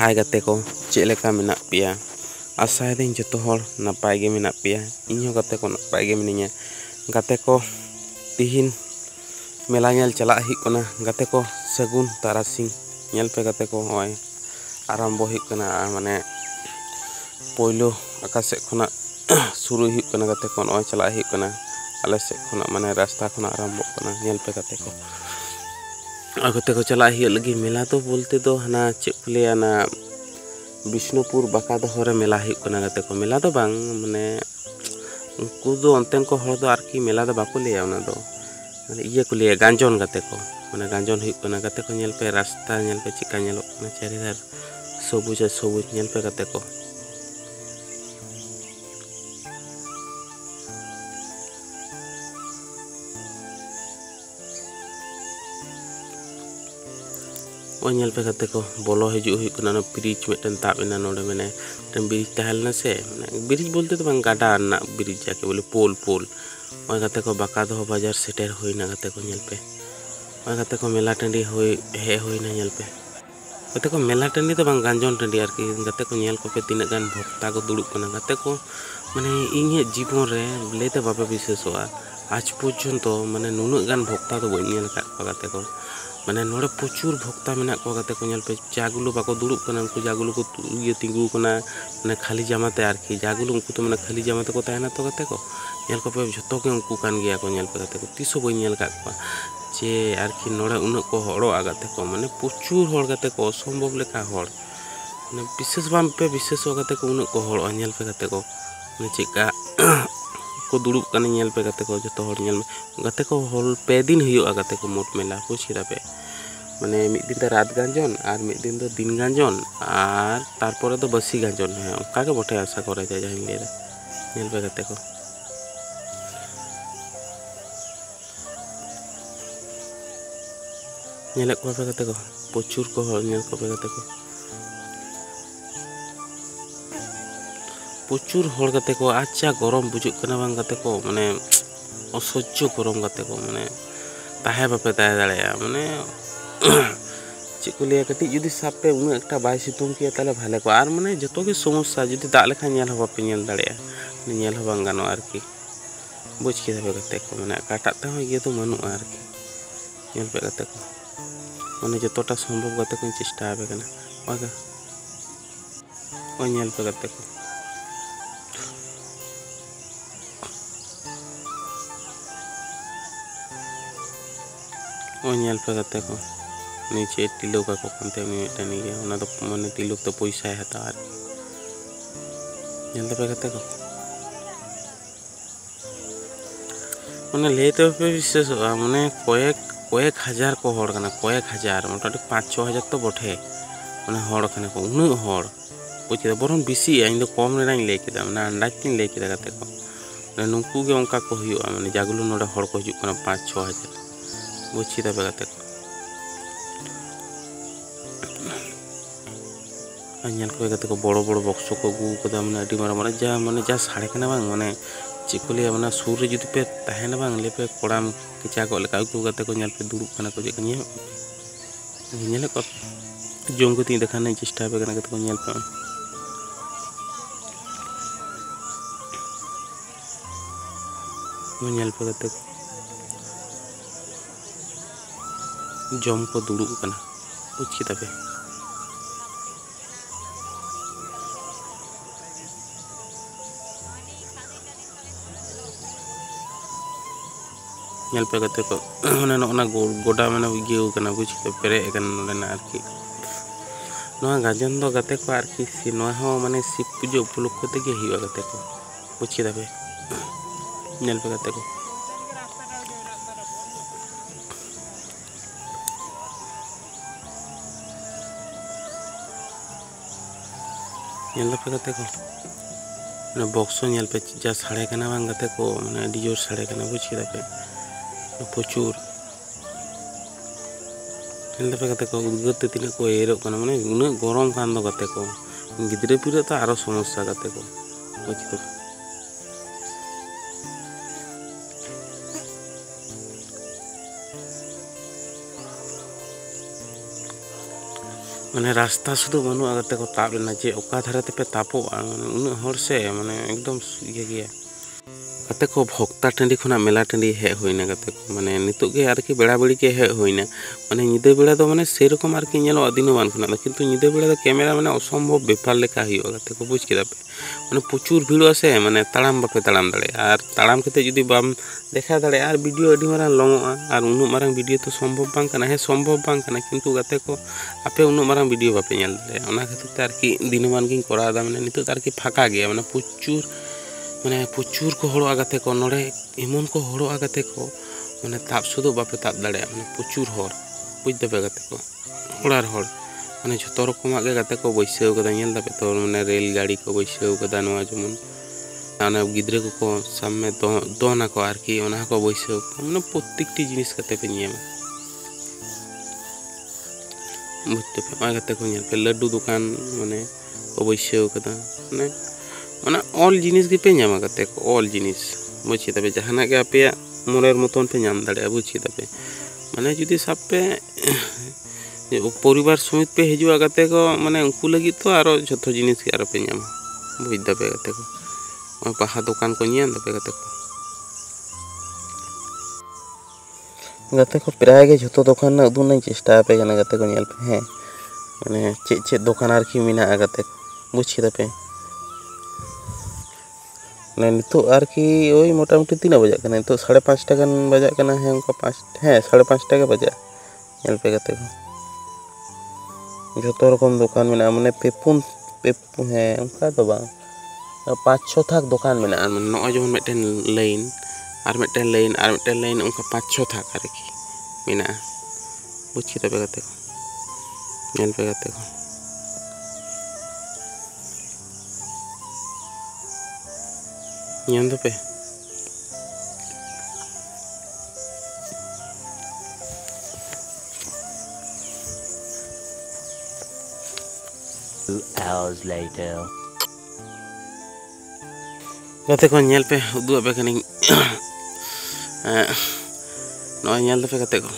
हाय गाते को चेलेका मेना पिया आशा दिन जतो हर नापाय गे मेना पिया इन्हों गाते को नापाय गे मिनिया गाते को तिहिन मेला नेल चला ही कोना गाते को सगुन तारासिंग नेल पे गाते को होय आरंभो ही कोना माने पोइलो आकाशे खोना शुरू ही कोना गाते को होय चला ही कोना आले से खोना माने रास्ता खोना आरंभो कोना नेल पे गाते को चला ही लगी मेला तो बोलते तो हना चेपले ना विष्णुपुर बाका दो हरे मेला ही कोना गाते को मेला तो बांग माने उनको दो अंतें को हर दो आरकी मेला दो बाको लिया उना दो माने ये को लिया गांजन गाते को माने गांजन ही कोना गाते को नेल पे रास्ता नेल पे चिका नेलो ना चारिदार सबुज नेल पे गाते को नेल पे गाते को बोलो हिजु हुई कोना ब्रिज मेटन ताब इना नोडे मेने ब्रिज तहलना से ब्रिज बोलते तो बांग गाडा ना ब्रिज जाके बोले पोल ओय गाते को बाका दो बाजार सेटर होइना गाते को नेल पे ओय गाते को मेला टंडी होई हे होइना नेल पे गाते को मेला टंडी तो बांग गांजन टंडी आरकी गाते को नेल को पे तीना गान भक्ता को दुड़ुब कोना गाते को माने इnye जीवन रे लेते बाबा विशेषवा आज पर्यंत माने नुनु गान भक्ता तो बई नेल का गाते को माने नोड़े प्रचुर भक्ता मेना को गाते को नेल पे जागुलो बाको दुड़ुब कोना उनको जागुलो को ये तिंगु कोना माने खाली जामाते आरकी जागुलो उनको तो माने खाली जामाते को ताहेना तो गाते को नेल को पे झतो के उनको कान गया को नेल पे गाते को तिसो बई नेल का जे आरकी नोड़े उन को हड़ो आगाते को माने प्रचुर हड़ गाते को असंभव लेखा हड़ माने विशेष बाम पे विशेष गाते को उन को हड़ नेल पे गाते को माने चिका को दुड़ुब काने नेल पे गाते को जतो हड़ नेल गाते को हल पे दिन हुयो गाते को मोट मेला बुझ किदा पे माने मिद दिन रात गांजन और मिद दिन गांजन और तारपरे तो बसी गांजन है ओका के बटे आशा करे जाय जाहिन ले नेल पे गाते को नेल को पे गाते को प्रचुर को हल नेल को पे गाते को प्रचुर हड़ गाते को अच्छा गरम बुझुक कना बांग गाते को माने असह्य गरम गाते को माने ताहे बापे ताहे दाड़ेया माने चिकुलिया कटी जुदी सापे उन एकटा बाय सितुंग किया ताले भाले को आर माने जतो के समस्या जुदी दाग लेखा नेल हो बापे नेल दाड़ेया नेल हो बांग गानो आरकी बुझ के दाबे गाते को माने काटा ते हो ये तो मनु आरकी नेल पे गाते को माने जतोटा संभव गाते को चेष्टा आबे कना ओगा ओ नेल पे गाते को नेल पे गाते को नीचे तिलुक का कोनते मिटन गया उना तो माने तिलुक तो पैसा है हता आर नेल पे गाते को माने लेते पे विशेष माने कয়েক हजार को हड़ कना कয়েক हजार मोटाटी 5-6 हजार तो बठे माने हड़ कना को उन हड़ बुझे बरन बिसी इन दो कम रे नाइन ले केदा माने अंदाज तीन ले केदा गाते को माने नुकु गे उनका को हुआ माने जागुलो नोडे हड़ को हिजु कना 5-6 हजार बुझी दाबे गाते को नेल को गाते को बड़ो बड़ो बक्स को गु कदा माने अडी माने जा साड़े कना बांग माने चिकुलिया माने सुर रे जुदी पे ताहेना बांग ले पे कोड़ाम किचा को लेका को गाते को नेल पे दुड़ुब कना को जे कनिया नेल को जोंग को ती देखा नहीं चेष्टा पे कना गाते को नेल पे नेल पे गाते को जम को दुड़ुब कना बुझ किदा पे नेल पे गाते को माने नोना गोडा माने गियो कना बुझ के पेरे कना नोना आरकी नोआ गाजन दो गाते को आरकी सी नोआ हो माने शिव पूजा उपलक्ष्य ते गे हिवा गाते को बुझ किदा पे नेल पे गाते को नेल पे गाते को ना बॉक्स नेल पे जा साड़े कना बांग गाते को माने अडी जोर साड़े कना बुझ किदा पे प्रचुर नेल पे गाते को उद्गत तीन को एरो कना माने उन गरम कान दो गाते को गिद्रे पिरे तो आरो समस्या गाते को बुझ तो माने रास्ता शुद्ध बनू आगते को ताप लेना जे ओका धारे ते पे तापो माने उन हर से माने एकदम ये गया गते को भक्ता टंडी खुना मेला टंडी हे होइना गते को माने नितुक गे आरकी बेड़ा बेड़ी के हे होइना माने निदे बेड़ा दो माने सेरकम आरकी नेलो दिनमान खुना किंतु निदे बेड़ा दो कैमरा माने असंभव बेपार लेका हुआ गते को बुझ केदा पे माने प्रचुर भीड़ आसे माने ताड़ाम बापे ताड़ाम दाड़े आर ताड़ाम कते जुदी बाम देखा दाड़े आर वीडियो अडी मारां लंगोआ आर उनु मारां वीडियो तो संभव बांग कना हे संभव बांग कना किंतु गते को आपे उनु मारां वीडियो बापे नेल दाड़े ओना खातिर ते आरकी दिनमान गिन करा दा माने नितुक आरकी फाका गया माने प्रचुर को हड़ो आगते को नोड़े एमन को हड़ो आगते को माने ताप शुद्ध बापे ताप दाड़े माने प्रचुर हर बुझ दबे गते को हड़ार हड़ माने झोतो रकम गे गते को बैसाव कदा नेल दापे तो माने रेल गाड़ी को बैसाव कदा नोआ जमन आना गिद्रे को सामने दोना को आरकी ओना को बैसाव माने प्रत्येकटी जिनिस कते पे नियम बुझते पे मा गते को नेल पे लड्डू दुकान माने को बैसाव कदा माने माने ऑल जिनिस के पे नामा करते ऑल जिनिस बुझी तबे जहाना के आपे मोरेर मतन पे नाम दाड़े बुझी तबे माने जुदी सब पे परिवार समित पे हिजुआ करते को माने उनको लगी तो आरो जतो जिनिस के आरो पे नामा बुझ दबे करते को पाहा दुकान को नियन दबे करते को प्राय के जतो दुकान ना उदुन चेष्टा पे गना करते को नेल पे हे माने चे दुकान आरकी मिना करते बुझी तबे नितो आरकी ओई मोटामुटी 3 बजा कना तो 5:30 गान बजा कना है उनका 5 है 5:30 के बजा नेल पे गते को जतो रकम दुकान में माने पेपू है उनका तो बा 5-6 थाक दुकान में माने नो जमन मेटेन लाइन आर मेटेन लाइन उनका 5-6 थाक आरकी मेना बुझी तबे गते को नेल पे गते को Nyan पे 2 hours later. Gate ko nyel pe udu abe kani no nyel pe gate ko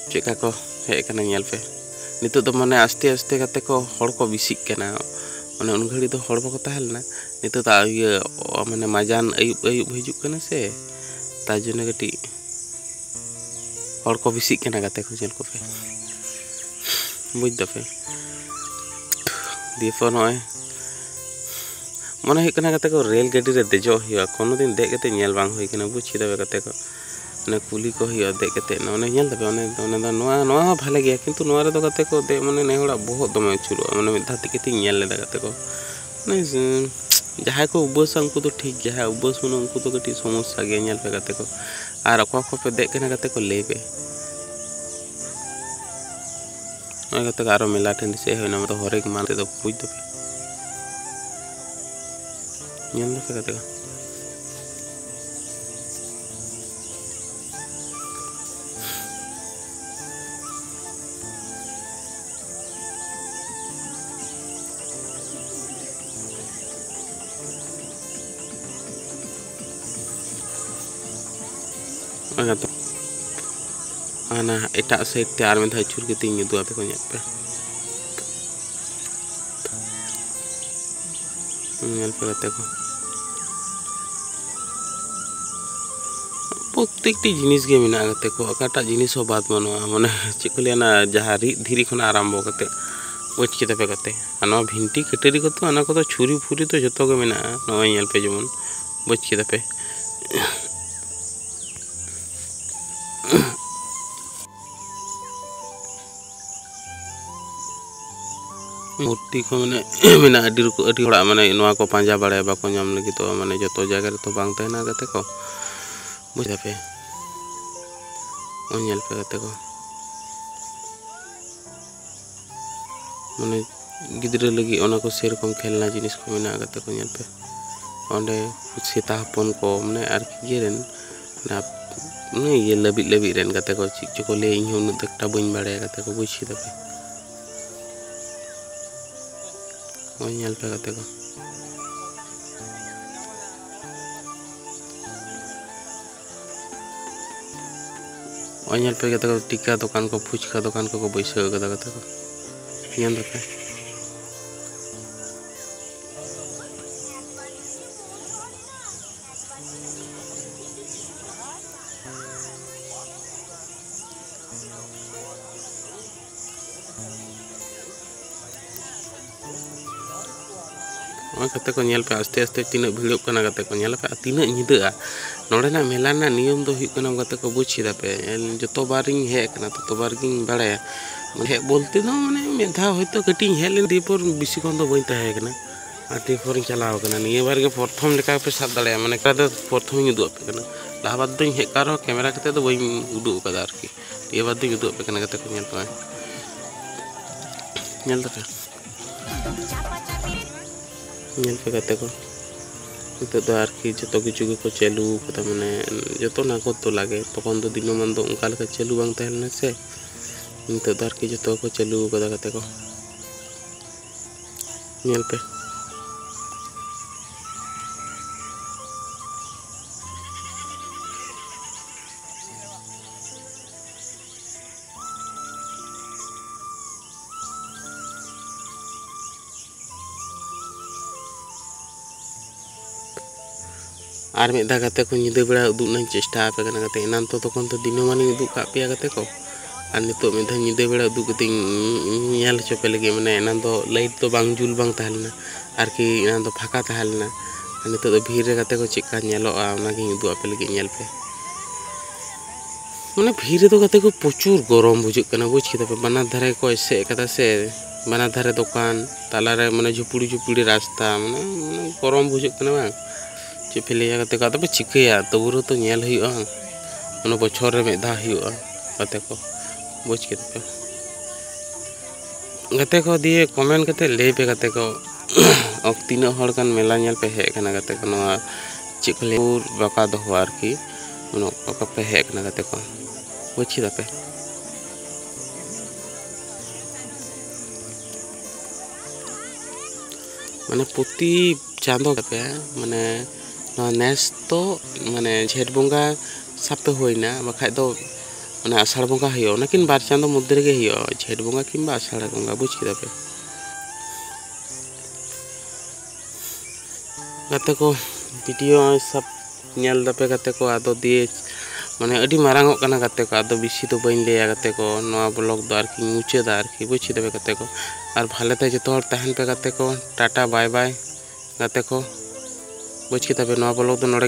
cheka ko he kana nyel pe nitu to mane aste aste gate ko hor ko bisik kana mane un ghadi to hor bako tahelna nitu ta iye mane majan ayub hijuk kana se ta jone gati hor ko bisik kana gate ko nyel ko pe buj da pe दीपो नय मन होना कते को rail गाड़ी रे देजो हुआ कोनो दिन दे कते नेल बांग होई कना बुझी दबे कते को ने कुली को हुआ दे कते ने नेल दबे ने नोआ नोआ भाले गया किंतु नोआ रे दो कते को दे माने ने होड़ा बहुत दमे चुरो माने मिधा कते नेल ले कते को ने जहां को उबस उनको तो ठीक जहां उबस मन उनको तो कटी समस्या गया नेल पे कते को आर अको को पे दे कना कते को लेबे कते आरो मेला ठंडी से होना तो हरेक मानते तो बुझ दबे नेल पे कते को तो आना एटा साइड ते आर में छुर के तीन दुआ पे को पे नेल पे कते को प्रत्येकटी जिनिस के मिना कते को अकाटा जिनिस हो बात मानो माने चिकलिया ना जहा धीरी खना आरंभ कते बुझ के पे कते अनो भिंटी कटेरी को तो अना को तो छुरी फुरी तो जतो के मिना नो नेल पे जमन बुझ के पे मूर्ति को माने मेना अडी होड़ा माने नोआ को पांजा बाड़े बाको नाम लगी तो माने जतो जगह रे तो बांग तहना कते को बुझा पे ओनेल पे कते को माने गिद्रे लगी ओना को सेरकम खेलना जिनिस को मेना कते को नेल पे ओंडे सीता हपन को माने आर की रेन ना ने ये लबी रेन कते को चिक को ले इन उन तकटा बइन बाड़े कते को बुझी दबे ओनेल पे कते को ओनेल पे कते को टिका दुकान को फुचका दुकान को बैसे कते को ᱧᱮᱞ ᱫᱟᱯᱮ kate ko nyel pe aste aste tina bhidok kana kate ko nyel pe tina nyida node na mela na niyom do huyuk kana kate ko buj kida pe joto bar ing he kana to bar ging baraya he bolte do mane mid dha hoyto kating he len dipor bisi kon do bain tahe kana ar dipor ing chalaw kana niya bar ge prothom leka pe sab dalaya mane kada prothom ing uduk pe kana laha bad do he karo camera kate do bain uduk kada arki niya bad do uduk pe kana kate ko nyel pa nyel ta nyel pe kate ko itu do arki joto kichu ko chalu kata mane joto na ko to lage tokon do dinoman do onka leka chalu bang tahelna se itu do arki joto ko chalu kada kate ko nyel pe R mid dha kate ko nyida bera uduk na chesta ape kana kate enan to tokon to dinoman ing uduk ka peya kate ko ar nitok mid dha nyida bera uduk kating nyel hocho pe lagi mane enan do light to bang jul bang tahelna arki enan do phaka tahelna ar nitok do bhir re kate ko chekka nyeloga ona gi uduk ape lagi nyel pe mane bhir re do kate ko prochur gorom bujuk kana buj kida pe banar dhare ko ese kada se banar dhare dokan talare mane jhupudi rasta mane gorom bujuk kana bang Cipiliya kate ko tapi chikaya toburo to nyel huyuga ono bochor re mid dha huyuga kate ko buj kida pe kate ko diye comment kate lay pe kate ko ok tina hor kan mela nyel pe he kana kate ko noa chikle pur baka doho arki ono baka pe he kana kate ko buj kida pe mane poti chando pe mane nes to mane jhet bonga sape hoina bakhai do mane ashar bonga hiyo nakin bar chando moddhe rege hiyo jhet bonga kimba ashar bonga buj kida pe kate ko video sab nyel dape kate ko ado diye mane adi marangok kana kate ko ado bisi do bain leya kate ko noa blog do arki muche da arki buj kida pe kate ko ar bhale te joto hor tahen pe kate ko tata bye bye kate ko buj kida pe noa blog do node